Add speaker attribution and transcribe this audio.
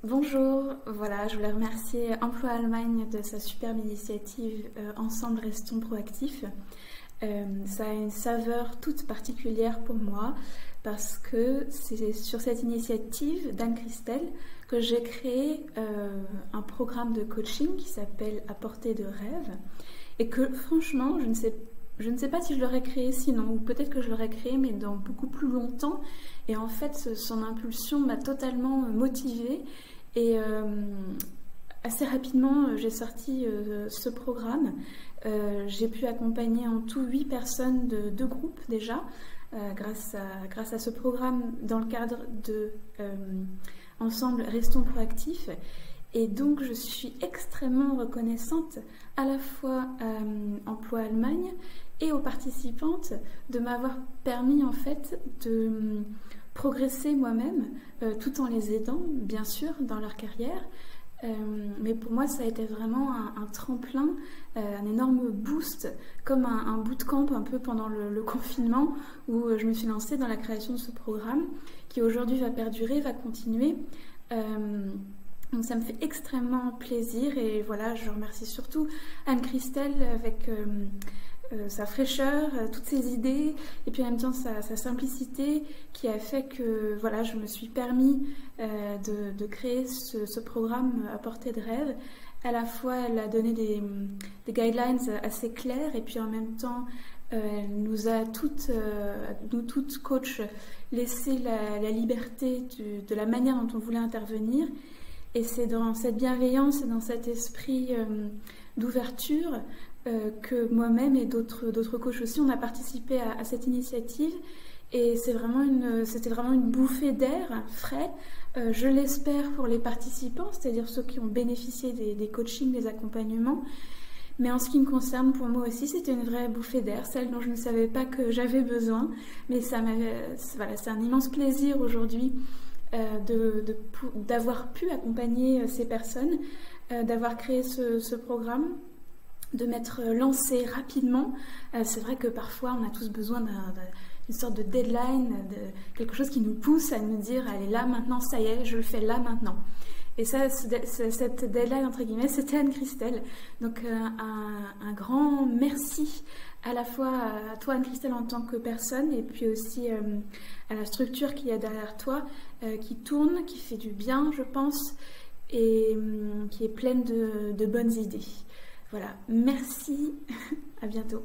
Speaker 1: Bonjour, voilà, je voulais remercier Emploi Allemagne de sa superbe initiative Ensemble restons proactifs. Ça a une saveur toute particulière pour moi parce que c'est sur cette initiative d'Anne-Christelle que j'ai créé un programme de coaching qui s'appelle À portée de rêve et que franchement, je ne sais pas si je l'aurais créé sinon, ou peut-être que je l'aurais créé mais dans beaucoup plus longtemps. Et en fait, son impulsion m'a totalement motivée et assez rapidement, j'ai sorti ce programme. J'ai pu accompagner en tout 8 personnes de 2 groupes déjà, grâce à ce programme dans le cadre de Ensemble Restons Proactifs. Et donc je suis extrêmement reconnaissante à la fois à Emploi Allemagne et aux participantes de m'avoir permis en fait de progresser moi-même tout en les aidant bien sûr dans leur carrière. Mais pour moi ça a été vraiment un tremplin, un énorme boost, comme un bootcamp un peu pendant le confinement où je me suis lancée dans la création de ce programme qui aujourd'hui va perdurer, va continuer. Donc ça me fait extrêmement plaisir et voilà, je remercie surtout Anne-Christelle avec sa fraîcheur, toutes ses idées et puis en même temps sa simplicité qui a fait que voilà, je me suis permis de créer ce programme à portée de rêve. À la fois, elle a donné des guidelines assez claires et puis en même temps, elle nous a toutes, nous toutes coachs, laissé la liberté de la manière dont on voulait intervenir. Et c'est dans cette bienveillance et dans cet esprit d'ouverture que moi-même et d'autres coachs aussi, on a participé à cette initiative. Et c'était vraiment une bouffée d'air frais, je l'espère pour les participants, c'est-à-dire ceux qui ont bénéficié des coachings, des accompagnements. Mais en ce qui me concerne, pour moi aussi, c'était une vraie bouffée d'air, celle dont je ne savais pas que j'avais besoin. Mais voilà, c'est un immense plaisir aujourd'hui d'avoir pu accompagner ces personnes, d'avoir créé ce programme, de m'être lancée rapidement. C'est vrai que parfois on a tous besoin d'une sorte de deadline, de quelque chose qui nous pousse à nous dire allez là maintenant, ça y est, je le fais là maintenant. Et ça, cette deadline entre guillemets, c'était Anne-Christelle. Donc un grand merci à la fois à toi Anne-Christelle en tant que personne et puis aussi à la structure qu'il y a derrière toi qui tourne, qui fait du bien je pense et qui est pleine de bonnes idées. Voilà, merci, à bientôt.